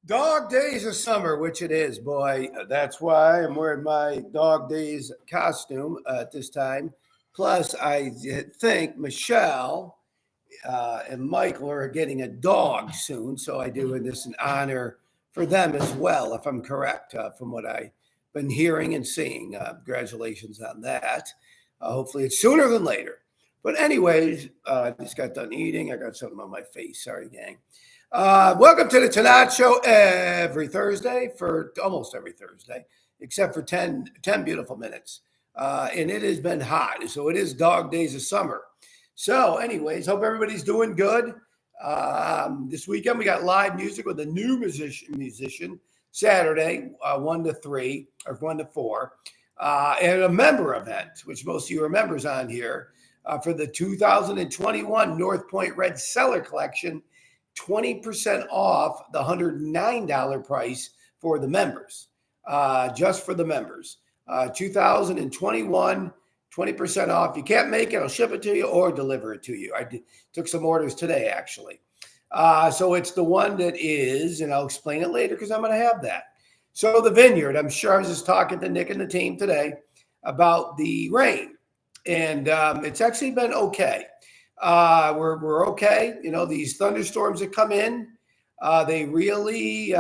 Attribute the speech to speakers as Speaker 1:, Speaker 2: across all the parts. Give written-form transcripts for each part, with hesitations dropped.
Speaker 1: Dog days of summer, which it is, boy. That's why I'm wearing my dog days costume at this time. Plus, I think Michelle and Michael are getting a dog soon, so I do this in honor for them as well, if I'm correct, from what I've been hearing and seeing. Congratulations on that. Hopefully, it's sooner than later. But anyways, I just got done eating. I got something on my face. Sorry, gang. Welcome to the Tannat Show every Thursday for almost every Thursday, except for 10 beautiful minutes. And it has been hot, so it is dog days of summer. So anyways, hope everybody's doing good. This weekend we got live music with a new musician Saturday, 1 to 3 or 1 to 4, and a member event, which most of you are members on here, for the 2021 North Point Red Cellar Collection. 20% off the $109 price for the members, just for the members. 2021, 20% off. You can't make it, I'll ship it to you or deliver it to you. I took some orders today, actually. So it's the one that is, and I'll explain it later because I'm going to have that. So the vineyard, I'm sure I was just talking to Nick and the team today about the rain, and it's actually been okay. We're okay. You know, these thunderstorms that come in, they really,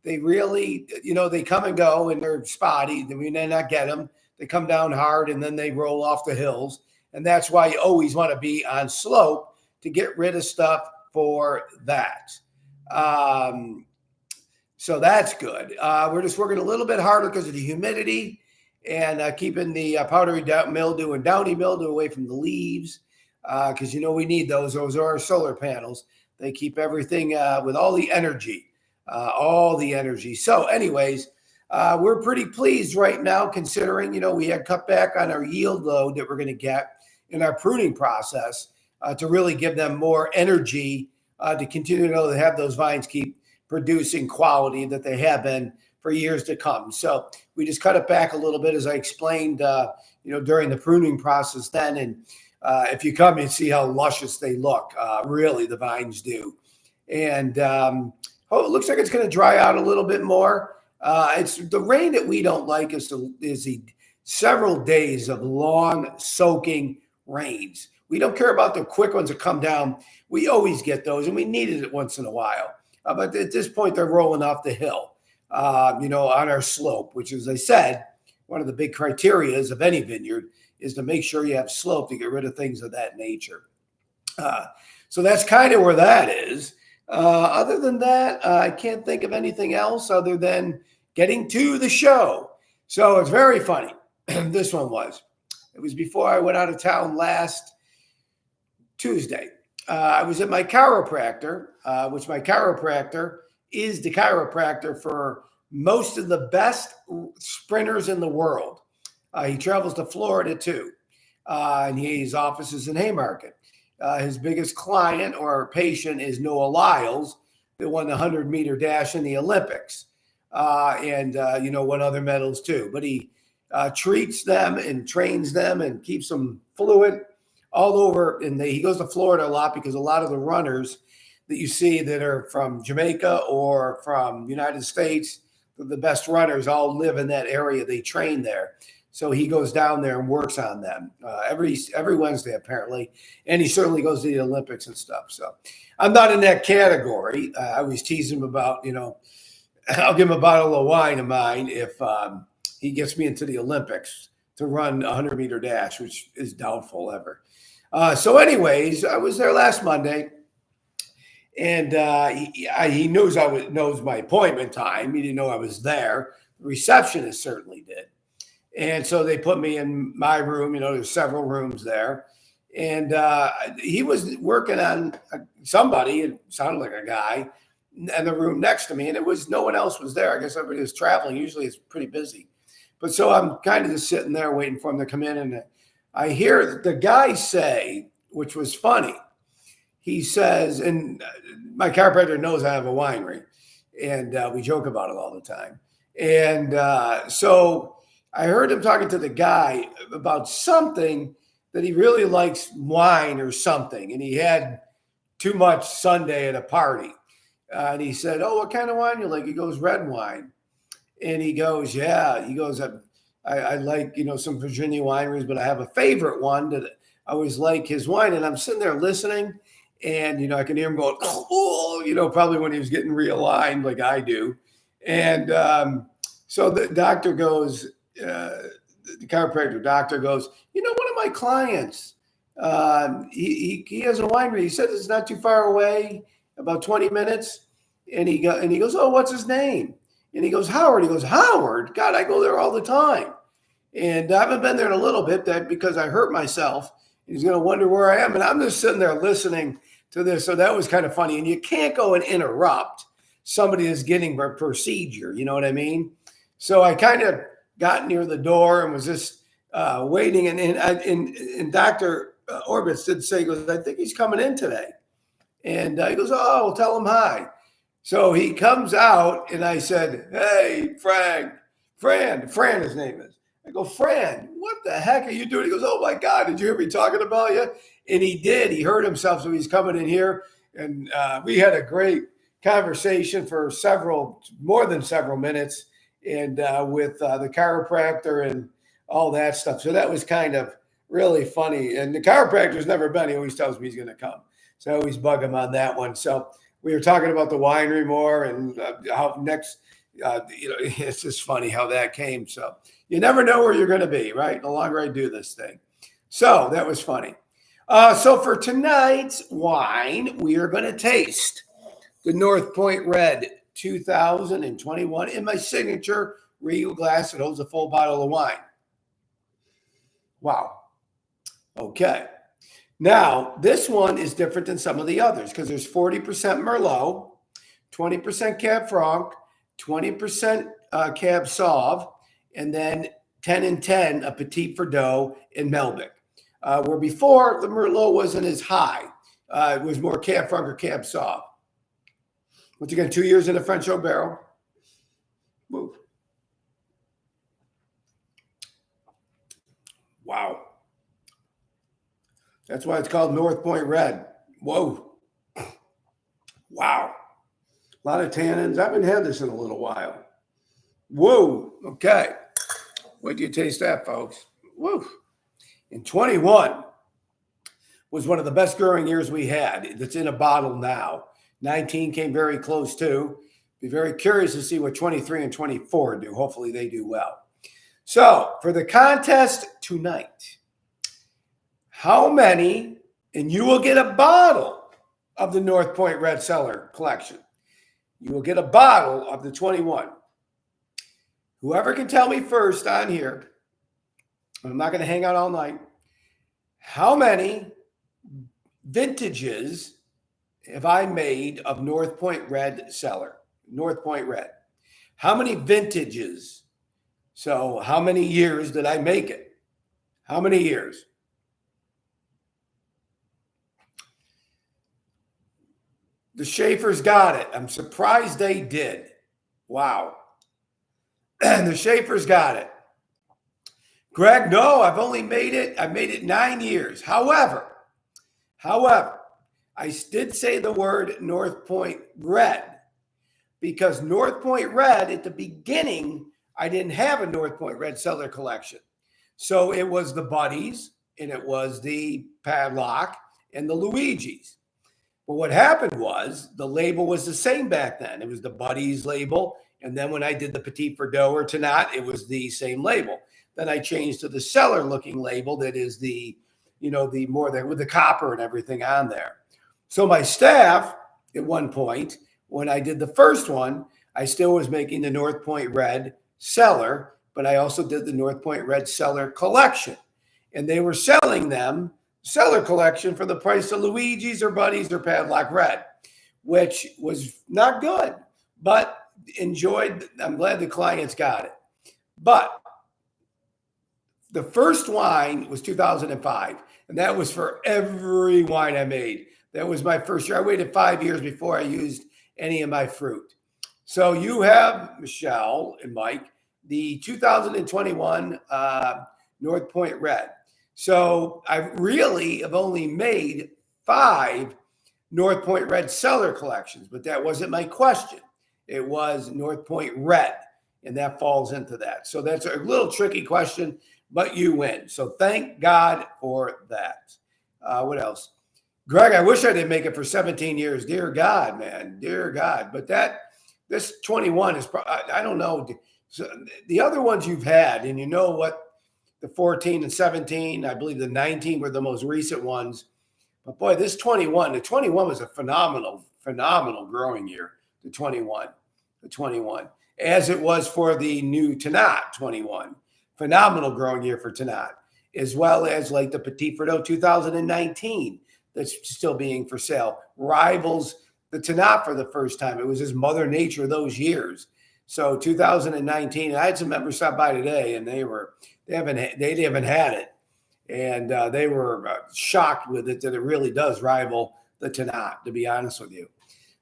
Speaker 1: they come and go and they're spotty. We may not get them. They come down hard and then they roll off the hills. And that's why you always want to be on slope to get rid of stuff for that. So that's good. We're just working a little bit harder because of the humidity and keeping the powdery mildew and downy mildew away from the leaves. Because, we need those. Those are our solar panels. They keep everything with all the energy, So anyways, we're pretty pleased right now considering, we had cut back on our yield load that we're going to get in our pruning process to really give them more energy to continue to have those vines keep producing quality that they have been for years to come. So we just cut it back a little bit, as I explained, during the pruning process then. And if you come and see how luscious they look, really the vines do. And it looks like it's going to dry out a little bit more. It's the rain that we don't like is the several days of long soaking rains. We don't care about the quick ones that come down. We always get those, and we needed it once in a while. But at this point, they're rolling off the hill, on our slope, which, as I said, one of the big criterias of any vineyard is to make sure you have slope to get rid of things of that nature. So that's kind of where that is. Other than that, I can't think of anything else other than getting to the show. So it's very funny. This one was. It was before I went out of town last Tuesday. I was at my chiropractor, which my chiropractor is the chiropractor for most of the best sprinters in the world. He travels to Florida too, and his office is in Haymarket. His biggest client or patient is Noah Lyles, that won the 100-meter dash in the Olympics, and won other medals too. But he treats them and trains them and keeps them fluid all over. And he goes to Florida a lot because a lot of the runners that you see that are from Jamaica or from the United States, the best runners all live in that area. They train there. So he goes down there and works on them every Wednesday, apparently. And he certainly goes to the Olympics and stuff. So I'm not in that category. I always tease him about, I'll give him a bottle of wine of mine if he gets me into the Olympics to run a 100-meter dash, which is doubtful ever. So anyways, I was there last Monday. And he knows my appointment time. He didn't know I was there. The receptionist certainly did. And so they put me in my room. There's several rooms there. And he was working on somebody, it sounded like a guy, in the room next to me. And no one else was there. I guess everybody was traveling. Usually it's pretty busy. But so I'm kind of just sitting there waiting for him to come in. And I hear the guy say, which was funny, he says, and my chiropractor knows I have a winery, and we joke about it all the time. And so I heard him talking to the guy about something that he really likes wine or something, and he had too much Sunday at a party. And he said, "Oh, what kind of wine you like?" He goes, "Red wine." And he goes, "Yeah." He goes, I like, some Virginia wineries, but I have a favorite one that I always like his wine." And I'm sitting there listening, and, I can hear him going, "Oh," probably when he was getting realigned like I do. And so the doctor goes, the chiropractor doctor goes, "One of my clients, he has a winery. He said it's not too far away, about 20 minutes." And he goes, "Oh, what's his name?" And he goes, "Howard." He goes, "Howard? God, I go there all the time." And I haven't been there in a little bit because I hurt myself. He's going to wonder where I am. And I'm just sitting there listening to this. So that was kind of funny. And you can't go and interrupt somebody that's getting a procedure. You know what I mean? So I kind of got near the door and was just waiting. And Dr. Orbitz did say, he goes, "I think he's coming in today." And he goes, "Oh, well, tell him hi." So he comes out, and I said, "Hey, Fran, his name is." I go, "Fran, what the heck are you doing?" He goes, "Oh my God, did you hear me talking about you?" And he did. He heard himself, so he's coming in here, and we had a great conversation for more than several minutes, and with the chiropractor and all that stuff. So that was kind of really funny. And the chiropractor's never been. He always tells me he's going to come, so I always bug him on that one. So we were talking about the winery more and how next, it's just funny how that came. So you never know where you're going to be, right? The longer I do this thing. So that was funny. So for tonight's wine, we are going to taste the North Point Red 2021 in my signature regal glass that holds a full bottle of wine. Wow. Okay. Now, this one is different than some of the others because there's 40% Merlot, 20% Cab Franc, 20% Cab Sauv, and then 10 and 10, a Petit Verdot in Malbec. Where before, the Merlot wasn't as high. It was more Cab Franc or Cab Sauv. Once again, 2 years in a French oak barrel. Move. Wow. That's why it's called North Point Red. Whoa. Wow. A lot of tannins. I haven't had this in a little while. Whoa. Okay. Wait till you taste that, folks. Whoa. In 21 was one of the best growing years we had. That's in a bottle now. 19 came very close too. Be very curious to see what 23 and 24 do. Hopefully they do well. So for the contest tonight, how many, and you will get a bottle of the North Point Red Cellar collection. You will get a bottle of the 21. Whoever can tell me first on here, I'm not going to hang out all night, how many vintages have I made of North Point Red Cellar? North Point Red. How many vintages? So how many years did I make it? How many years? The Schaefer's got it. I'm surprised they did. Wow. The Schaefer's got it. Greg, no, I've only made it 9 years. However, I did say the word North Point Red because North Point Red at the beginning, I didn't have a North Point Red Cellar collection. So it was the Buddies and it was the Padlock and the Luigi's. But what happened was the label was the same back then. It was the Buddies label. And then when I did the Petit Verdot or Tannat, it was the same label. Then I changed to the cellar looking label that is the more than with the copper and everything on there. So my staff at one point, when I did the first one, I still was making the North Point Red Cellar, but I also did the North Point Red Cellar collection. And they were selling them Cellar collection for the price of Luigi's or Buddies or Padlock Red, which was not good, but enjoyed. I'm glad the clients got it. But the first wine was 2005, and that was for every wine I made. That was my first year. I waited 5 years before I used any of my fruit. So you have, Michelle and Mike, the 2021 North Point Red. So I really have only made 5 North Point Red Cellar collections, but that wasn't my question. It was North Point Red, and that falls into that. So that's a little tricky question, but you win. So thank God for that. What else? Greg, I wish I didn't make it for 17 years. Dear God, man. Dear God. But this 21 is, I don't know. So the other ones you've had, and you know what, the 14 and 17, I believe the 19 were the most recent ones. But boy, the 21 was a phenomenal growing year, the 21, as it was for the new Tannat 21. Phenomenal growing year for Tannat, as well as like the Petit Verdot 2019 that's still being for sale. Rivals the Tannat for the first time. It was just Mother Nature those years. So 2019, I had some members stop by today, and they haven't had it, and they were shocked with it that it really does rival the Tannat, to be honest with you.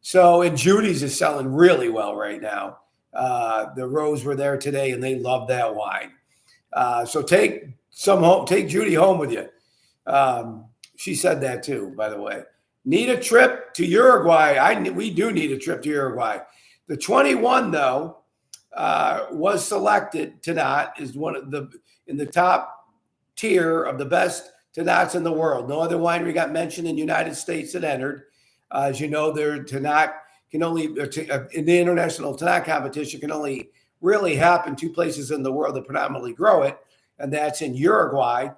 Speaker 1: So, and Judy's is selling really well right now. The Rose were there today, and they love that wine. So take Judy home with you. She said that too, by the way. Need a trip to Uruguay? We do need a trip to Uruguay. The 21 though was selected. Tannat is in the top tier of the best Tannats in the world. No other winery got mentioned in the United States that entered. As you know, their Tannat can only in the international Tannat competition can only really happen two places in the world that predominantly grow it, and that's in Uruguay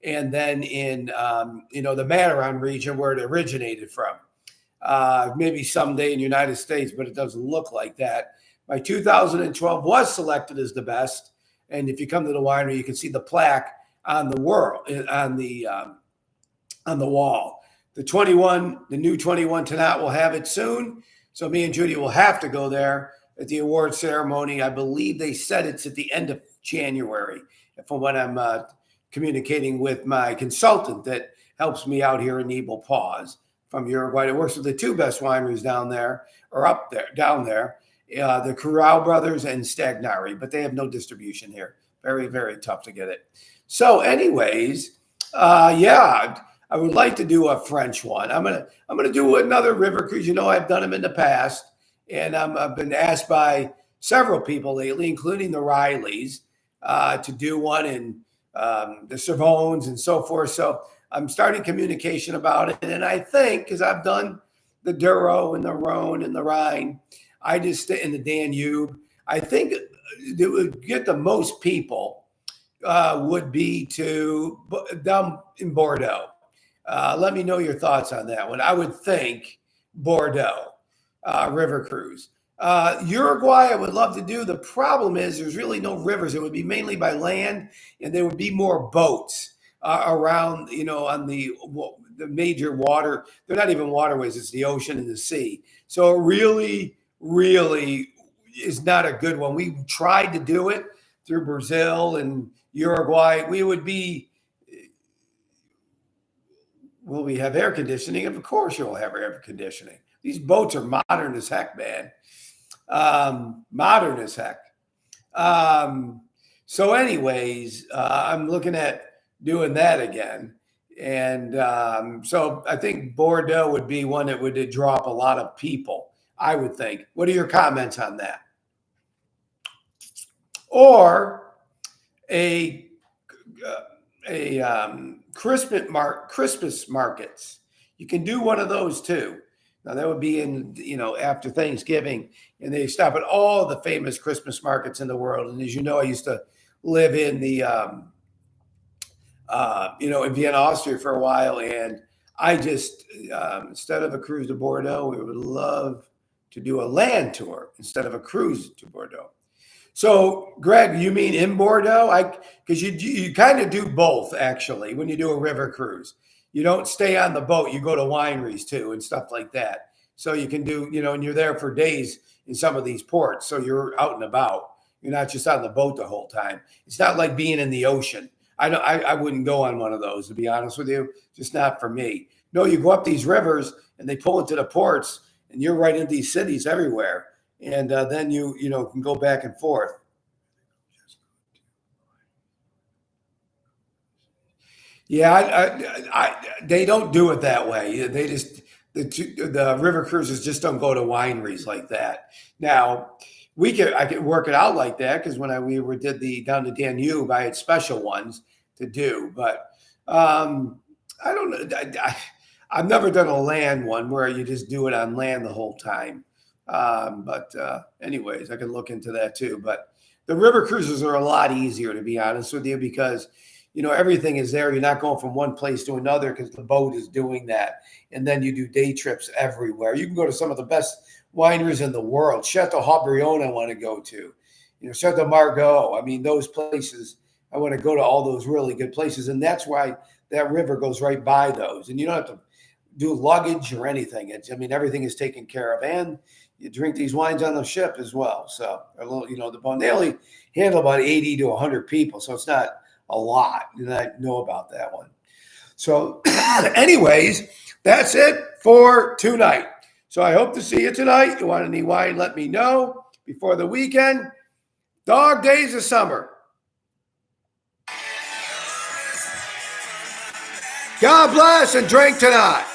Speaker 1: and then in the Mataron region where it originated from. Maybe someday in the United States, but it doesn't look like that. By 2012 was selected as the best, and if you come to the winery, you can see the plaque on the wall. The new 21 Tannat will have it soon, so me and Judy will have to go there at the award ceremony. I believe they said it's at the end of January, from what I'm communicating with my consultant that helps me out here in Nebel Paws from Uruguay. It works with the two best wineries down there, the Corral Brothers and Stagnari, but they have no distribution here. Very, very tough to get it. So anyways, I would like to do a French one. I'm gonna do another river cruise. You know, I've done them in the past, and I've been asked by several people lately, including the Rileys, to do one in the Cervones and so forth. So I'm starting communication about it, and I think because I've done the Douro and the Rhone and the Rhine, in the Danube. I think it would get the most people would be down in Bordeaux. Let me know your thoughts on that one. I would think Bordeaux river cruise. Uruguay, I would love to do. The problem is there's really no rivers. It would be mainly by land, and there would be more boats around, on the major water. They're not even waterways. It's the ocean and the sea. So it really, really is not a good one. We tried to do it through Brazil and Uruguay. Will we have air conditioning? Of course you'll have air conditioning. These boats are modern as heck, man. Modern as heck. So anyways, I'm looking at doing that again. And so I think Bordeaux would be one that would draw up a lot of people, I would think. What are your comments on that? Or a Christmas markets. You can do one of those too. Now that would be in, after Thanksgiving, and they stop at all the famous Christmas markets in the world. And as you know, I used to live in the, in Vienna, Austria for a while. And I just, instead of a cruise to Bordeaux, we would love to do a land tour instead of a cruise to Bordeaux. So, Greg, you mean in Bordeaux? Because you kind of do both, actually, when you do a river cruise. You don't stay on the boat. You go to wineries, too, and stuff like that. So you can do, and you're there for days in some of these ports. So you're out and about. You're not just on the boat the whole time. It's not like being in the ocean. I wouldn't go on one of those, to be honest with you. Just not for me. No, you go up these rivers, and they pull into the ports, and you're right in these cities everywhere. And then you can go back and forth. Yeah, they don't do it that way. They just the river cruises just don't go to wineries like that. Now, I could work it out like that because when we did the down to Danube, I had special ones to do. But I don't know. I've never done a land one where you just do it on land the whole time. But anyways, I can look into that too. But the river cruises are a lot easier, to be honest with you, because everything is there. You're not going from one place to another because the boat is doing that. And then you do day trips everywhere. You can go to some of the best wineries in the world. Chateau Habrion I want to go to. Chateau Margaux. I mean, those places, I want to go to all those really good places. And that's why that river goes right by those. And you don't have to do luggage or anything. Everything is taken care of. And you drink these wines on the ship as well. So, the boat, they only handle about 80 to 100 people. So it's not a lot. And I know about that one. So anyways, that's it for tonight. So I hope to see you tonight. You want any wine, let me know before the weekend. Dog days of summer. God bless and drink tonight.